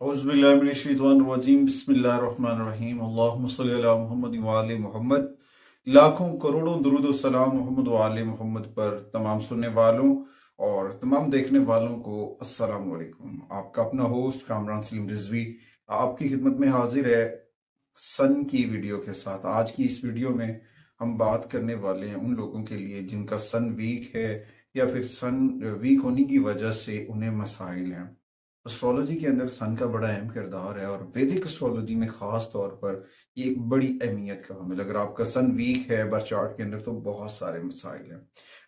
औज़ुबिल्लाहिमिनश्शैतानिर्रजीम बिस्मिल्लाहिर्रहमानिर्रहीम अल्लाहुम्मा सल्लि अला मुहम्मद व आले मोहम्मद। लाखों करोड़ों दुरूद व सलाम मोहम्मद व आले मोहम्मद पर तमाम सुनने वालों और तमाम देखने वालों को अस्सलाम वालेकुम। आपका अपना होस्ट कामरान सलीम रिजवी आपकी खिदमत में हाजिर है सन की वीडियो के साथ। आज की इस वीडियो में हम बात करने वाले हैं उन लोगों के लिए जिनका सन वीक है या फिर सन वीक होने की वजह से उन्हें मसाइल हैं। एस्ट्रोलॉजी के अंदर सन का बड़ा अहम किरदार है और वैदिक एस्ट्रोलॉजी में खास तौर पर ये एक बड़ी अहमियत का हामिल। अगर आपका सन वीक है बर्थ चार्ट के अंदर तो बहुत सारे मसाइल हैं।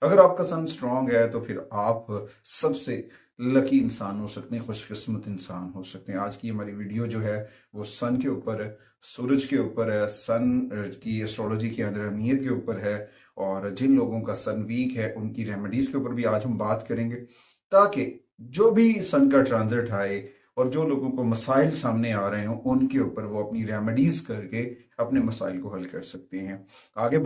अगर आपका सन स्ट्रांग है तो फिर आप सबसे लकी इंसान हो सकते हैं, खुशकिस्मत इंसान हो सकते हैं। आज की हमारी वीडियो जो है वो सन के ऊपर है, सूरज के ऊपर है, सन की एस्ट्रोलॉजी के अंदर अहमियत के ऊपर है और जिन लोगों का सन वीक है उनकी रेमेडीज के ऊपर भी आज हम बात करेंगे, ताकि जो भी सन का ट्रांजिट आए और जो लोगों को मसाइल सामने आ रहे हों उनके ऊपर वो अपनी रेमेडीज करके अपने मसाइल को हल कर सकते हैं। आगे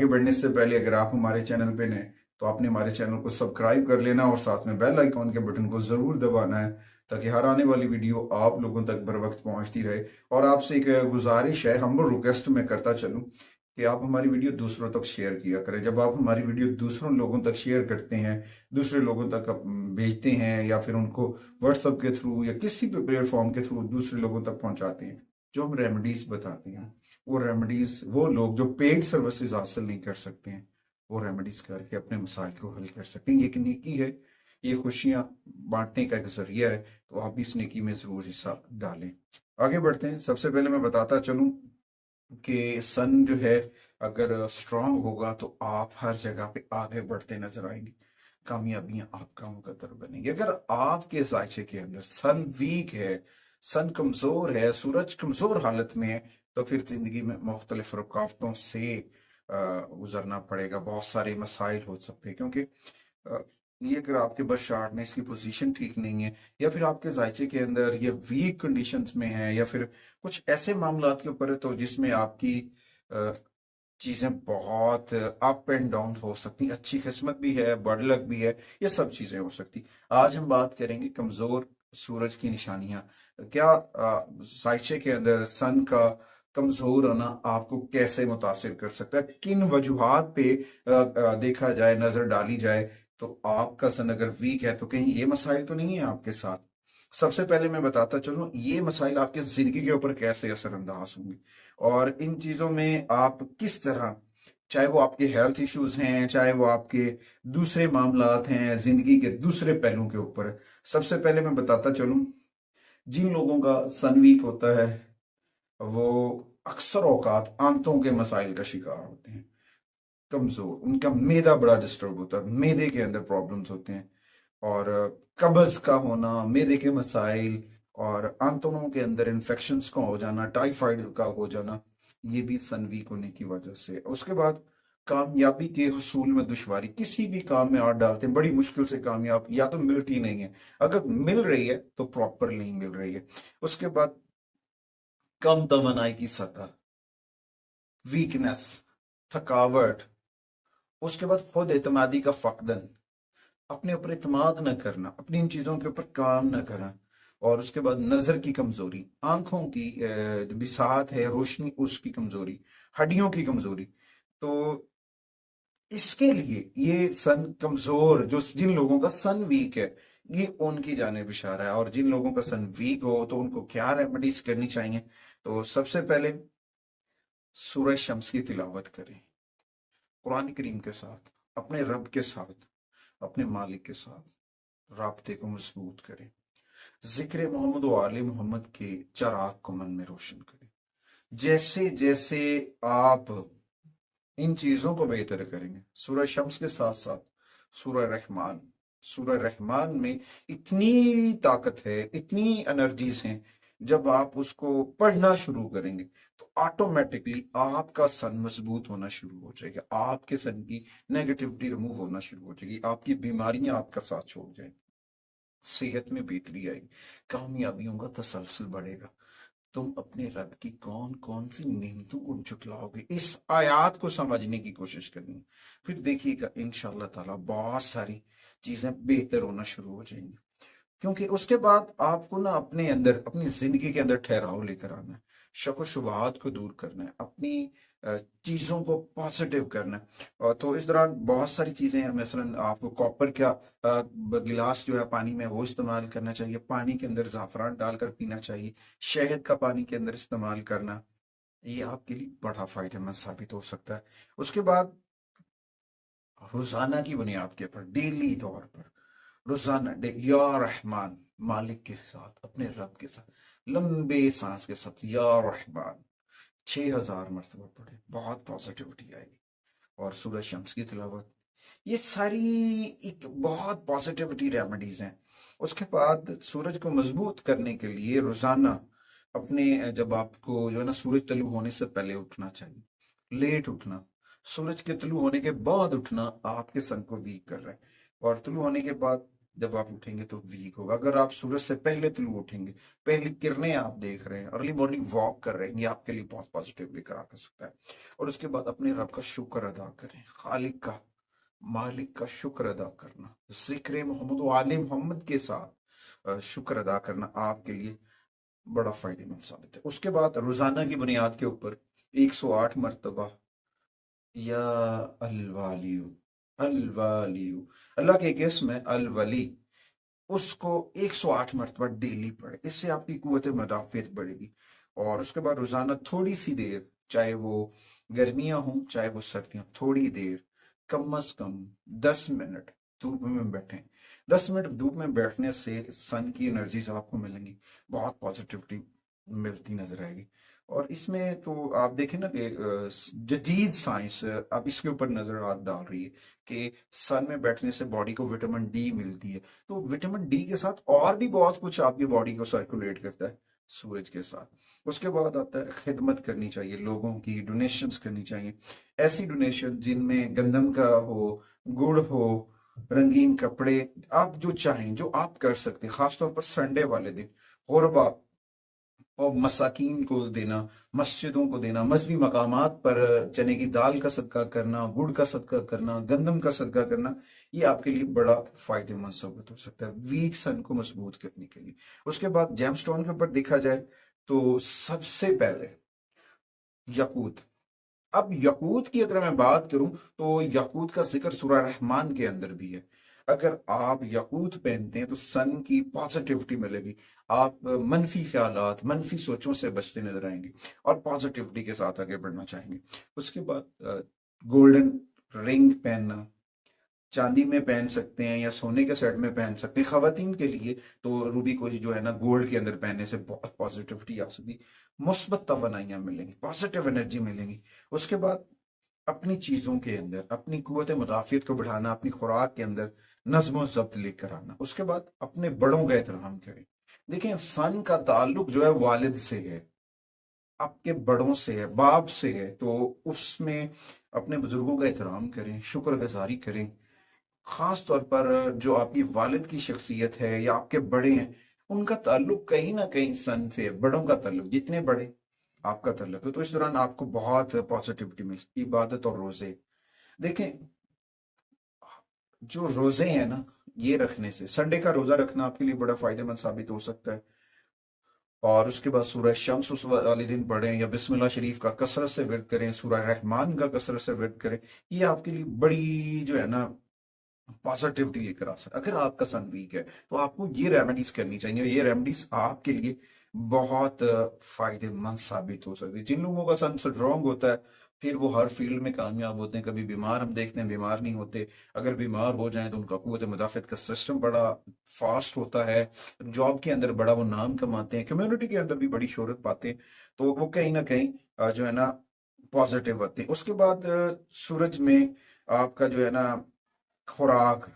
बढ़ने से पहले अगर आप हमारे चैनल पे नए तो आपने हमारे चैनल को सब्सक्राइब कर लेना और साथ में बेल आइकॉन के बटन को जरूर दबाना है, ताकि हर आने वाली वीडियो आप लोगों तक बर वक्त पहुंचती रहे। और आपसे एक गुजारिश है, हम रिक्वेस्ट में करता चलूं कि आप हमारी वीडियो दूसरों तक शेयर किया करें। जब आप हमारी वीडियो दूसरों लोगों तक शेयर करते हैं, दूसरे लोगों तक भेजते हैं या फिर उनको व्हाट्सएप के थ्रू या किसी भी प्लेटफॉर्म के थ्रू दूसरे लोगों तक पहुंचाते हैं, जो हम रेमेडीज बताते हैं वो रेमेडीज वो लोग जो पेड सर्विसेज हासिल नहीं कर सकते हैं वो रेमेडीज करके अपने मसाइल को हल कर सकते हैं। ये एक नेकी है, ये खुशियां बांटने का एक जरिया है, तो आप इस नेकी में जरूर हिस्सा डालें। आगे बढ़ते हैं। सबसे पहले मैं बताता चलूं कि सन जो है अगर स्ट्रांग होगा तो आप हर जगह पे आगे बढ़ते नजर आएंगे, कामयाबियां आपका मुकद्दर बनेंगी। अगर आपके जायचे के अंदर सन वीक है, सन कमजोर है, सूरज कमजोर हालत में है, तो फिर जिंदगी में मुख्तलिफ रुकावटों से गुजरना पड़ेगा। बहुत सारे मसाइल हो सकते हैं, क्योंकि ये अगर आपके बर्थ चार्ट में इसकी पोजीशन ठीक नहीं है या फिर आपके जायचे के अंदर ये वीक कंडीशंस में है या फिर कुछ ऐसे मामलात के ऊपर है तो जिसमें आपकी चीजें बहुत अप एंड डाउन हो सकती, अच्छी किस्मत भी है, बड़ लक भी है, ये सब चीजें हो सकती। आज हम बात करेंगे कमजोर सूरज की निशानियां। क्या जायचे के अंदर सन का कमजोर होना आपको कैसे मुतासिर कर सकता है, किन वजूहात पे देखा जाए, नजर डाली जाए तो आपका सन अगर वीक है तो कहीं ये मसाइल तो नहीं है आपके साथ। सबसे पहले मैं बताता चलूं ये मसाइल आपके जिंदगी के ऊपर कैसे असरअंदाज होंगे और इन चीजों में आप किस तरह, चाहे वो आपके हेल्थ इश्यूज हैं, चाहे वो आपके दूसरे मामलात हैं, जिंदगी के दूसरे पहलुओं के ऊपर। सबसे पहले मैं बताता चलूं जिन लोगों का सन वीक होता है वो अक्सर औकात आंतों के मसाइल का शिकार होते हैं। कमजोर, उनका मैदा बड़ा डिस्टर्ब होता है, मैदे के अंदर प्रॉब्लम्स होते हैं और कब्ज का होना, मैदे के मसाइल और आंतों के अंदर इन्फेक्शंस का हो जाना, टाइफाइड का हो जाना, ये भी सन वीक होने की वजह से। उसके बाद कामयाबी के हुसूल में दुश्वारी, किसी भी काम में हाथ डालते हैं बड़ी मुश्किल से कामयाब या तो मिलती नहीं है, अगर मिल रही है तो प्रॉपर नहीं मिल रही है। उसके बाद कम तमन्नाई की सतह, वीकनेस, थकावट। उसके बाद खुद एतमादी का फकदन, अपने ऊपर इतमाद न करना, अपनी इन चीजों के ऊपर काम न करना। और उसके बाद नजर की कमजोरी, आंखों की बिसात है, रोशनी उसकी कमजोरी, हड्डियों की कमजोरी। तो इसके लिए ये सन कमजोर, जो जिन लोगों का सन वीक है ये उनकी जानिब इशारा है। और जिन लोगों का सन वीक हो तो उनको क्या रेमेडीज करनी चाहिए, तो सबसे पहले सूरज शम्स की तिलावत करें, कुरान करीम के साथ, अपने रब के साथ, अपने मालिक के साथ राब्ते को मजबूत करें। जिक्र मोहम्मद व आले मोहम्मद के चराग को मन में रोशन करें। जैसे जैसे आप इन चीजों को बेहतर करेंगे, सूरह शम्स के साथ साथ सूरह रहमान, सूरह रहमान में इतनी ताकत है, इतनी एनर्जीज हैं, जब आप उसको पढ़ना शुरू करेंगे तो ऑटोमेटिकली आपका सन मजबूत होना शुरू हो जाएगा, आपके सन की नेगेटिविटी रिमूव होना शुरू हो जाएगी, आपकी बीमारियां आपका साथ छोड़ जाएंगी, सेहत में बेहतरी आएगी, कामयाबियों का तसलसल बढ़ेगा। तुम अपने रब की कौन कौन सी नेमतों को झुटलाओगे, इस आयात को समझने की कोशिश करनी। फिर देखिएगा इंशाअल्लाह ताला बहुत सारी चीजें बेहतर होना शुरू हो जाएंगी। क्योंकि उसके बाद आपको ना अपने अंदर, अपनी जिंदगी के अंदर ठहराव लेकर आना है, शक व शुबहात को दूर करना है, अपनी चीजों को पॉजिटिव करना है। और तो इस दौरान बहुत सारी चीजें हैं, मसलन आपको कॉपर का गिलास जो है पानी में वो इस्तेमाल करना चाहिए, पानी के अंदर ज़ाफ़रान डालकर पीना चाहिए, शहद का पानी के अंदर इस्तेमाल करना, ये आपके लिए बड़ा फायदेमंद साबित हो सकता है। उसके बाद रोजाना की बुनियाद के ऊपर, डेली तौर पर रोजाना या रहमान, मालिक के साथ, अपने रब के साथ लंबे सांस के साथ या रहमान 6000 मरतबा पढ़े, बहुत पॉजिटिविटी आएगी। और सूरज शम्स की तिलावत, ये सारी एक बहुत पॉजिटिविटी रेमेडीज हैं। उसके बाद सूरज को मजबूत करने के लिए रोजाना अपने, जब आपको जो है ना सूरज तलू होने से पहले उठना चाहिए, लेट उठना, सूरज के तलू होने के बाद उठना आपके सन को वीक कर रहा है, और तलू होने के बाद जब आप उठेंगे तो वीक होगा। अगर आप सूरज से पहले तलू उठेंगे, पहली किरणें आप देख रहे हैं, अर्ली मॉर्निंग वॉक कर रहे हैं, ये आपके लिए बहुत पॉजिटिव लेकर आ सकता है। और उसके बाद अपने रब का शुक्र अदा करें, खालिक का, मालिक का शुक्र अदा करना, जिक्र मोहम्मद वाले मोहम्मद के साथ शुक्र अदा करना आपके लिए बड़ा फायदेमंद साबित है। उसके बाद रोजाना की बुनियाद के ऊपर 108 मरतबा या अलवालियू, अलवालियू, अल्लाह के एक इसम है अलवली, उसको 108 मरतबा डेली पढ़े, इससे आपकी कुव्वत मदाफियत बढ़ेगी। और उसके बाद रोजाना थोड़ी सी देर, चाहे वो गर्मियां हों चाहे वो सर्दियां, थोड़ी देर, कम अज कम 10 मिनट धूप में बैठें। 10 मिनट धूप में बैठने से सन की एनर्जीज आपको मिलेंगी, बहुत पॉजिटिविटी मिलती नजर आएगी। और इसमें तो आप देखें ना कि जदीद साइंस अब इसके ऊपर नजर डाल रही है कि सन में बैठने से बॉडी को विटामिन डी मिलती है। तो विटामिन डी के साथ और भी बहुत कुछ आपकी बॉडी को सर्कुलेट करता है सूरज के साथ। उसके बाद आता है खिदमत करनी चाहिए, लोगों की डोनेशंस करनी चाहिए, ऐसी डोनेशन जिनमें गंदम का हो, गुड़ हो, रंगीन कपड़े, आप जो चाहें, जो आप कर सकते हैं, खासतौर पर संडे वाले दिन गुरबा और मसाकीन को देना, मस्जिदों को देना, मजहबी मकामात पर चने की दाल का सदका करना, गुड़ का सदका करना, गंदम का सदका करना, ये आपके लिए बड़ा फायदेमंद साबित हो सकता है वीक सन को मजबूत करने के लिए। उसके बाद जेमस्टोन के ऊपर देखा जाए तो सबसे पहले यकूत। अब यकूत की अगर मैं बात करूं तो यकूत का जिक्र सूरह रहमान के अंदर भी है। अगर आप यकूत पहनते हैं तो सन की पॉजिटिविटी मिलेगी, आप मनफी ख्यालात, मनफी सोचों से बचते नजर आएंगे और पॉजिटिविटी के साथ आगे बढ़ना चाहेंगे। उसके बाद गोल्डन रिंग पहनना, चांदी में पहन सकते हैं या सोने के सेट में पहन सकते हैं। खवातीन के लिए तो रूबी को जो है ना गोल्ड के अंदर पहनने से बहुत पॉजिटिविटी आ सकती, मुस्बत तवानाइयां मिलेंगी, पॉजिटिव एनर्जी मिलेंगी। उसके बाद अपनी चीजों के अंदर अपनी कुव्वत मुदाफियत को बढ़ाना, अपनी खुराक के अंदर नज्म जब्त लेकर आना। उसके बाद अपने बड़ों का एहतराम करें। देखिए सन का ताल्लुक जो है वालिद से है, आपके बड़ों से है, बाप से है, तो उसमें अपने बुजुर्गों का एहतराम करें, शुक्रगुजारी करें। खास तौर पर जो आपकी वालिद की शख्सियत है या आपके बड़े हैं, उनका ताल्लुक कहीं ना कहीं सन से है, बड़ों का ताल्लुक, जितने बड़े आपका ताल्लुक है। तो इस दौरान आपको बहुत पॉजिटिविटी मिलती, इबादत और रोजे। देखें जो रोजे हैं ना, ये रखने से, संडे का रोजा रखना आपके लिए बड़ा फायदेमंद साबित हो सकता है। और उसके बाद सूरह शम्स उस वाले दिन पढ़ें, या बिस्मिल्लाह शरीफ का कसरत से विर्द करें, सूरह रहमान का कसरत से विर्द करें। ये आपके लिए बड़ी जो है ना पॉजिटिविटी लेकर आ सकता है। अगर आपका सन वीक है तो आपको ये रेमेडीज करनी चाहिए, ये रेमेडीज आपके लिए बहुत फायदेमंद साबित हो सकती है। जिन लोगों का सन स्ट्रॉन्ग होता है फिर वो हर फील्ड में कामयाब होते हैं, कभी बीमार हम देखते हैं बीमार नहीं होते, अगर बीमार हो जाएं तो उनका कुव्वत मुदाफियत का सिस्टम बड़ा फास्ट होता है, जॉब के अंदर बड़ा वो नाम कमाते हैं, कम्युनिटी के अंदर भी बड़ी शोहरत पाते हैं। तो वो कहीं ना कहीं जो है ना पॉजिटिव होते हैं। उसके बाद सूरज में आपका जो है ना खुराक,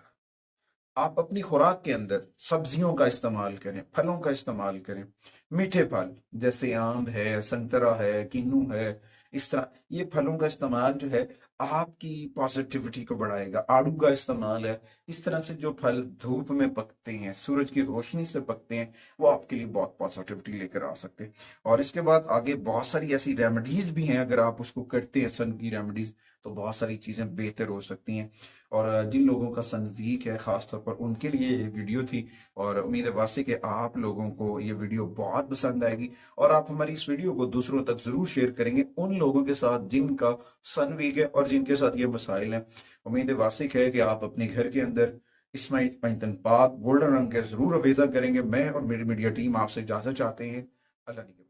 आप अपनी खुराक के अंदर सब्जियों का इस्तेमाल करें, फलों का इस्तेमाल करें, मीठे फल जैसे आम है, संतरा है, किन्नू है, इस तरह ये फलों का इस्तेमाल जो है आपकी पॉजिटिविटी को बढ़ाएगा। आड़ू का इस्तेमाल है, इस तरह से जो फल धूप में पकते हैं, सूरज की रोशनी से पकते हैं, वो आपके लिए बहुत पॉजिटिविटी लेकर आ सकते हैं। और इसके बाद आगे बहुत सारी ऐसी रेमेडीज भी हैं, अगर आप उसको करते हैं सन की रेमेडीज, तो बहुत सारी चीज़ें बेहतर हो सकती हैं। और जिन लोगों का सन वीक है ख़ासतौर पर उनके लिए ये वीडियो थी, और उम्मीद है वासी कि आप लोगों को ये वीडियो बहुत पसंद आएगी और आप हमारी इस वीडियो को दूसरों तक ज़रूर शेयर करेंगे उन लोगों के साथ जिनका सन वीक है और जिनके साथ ये मसाइल हैं। उम्मीद है वासिक है कि आप अपने घर के अंदर इसमाइल पैंतन पाक गोल्डन रंग के जरूर अवेजा करेंगे। मैं और मेरी मीडिया टीम आपसे इजाजत चाहते हैं। अल्लाह ने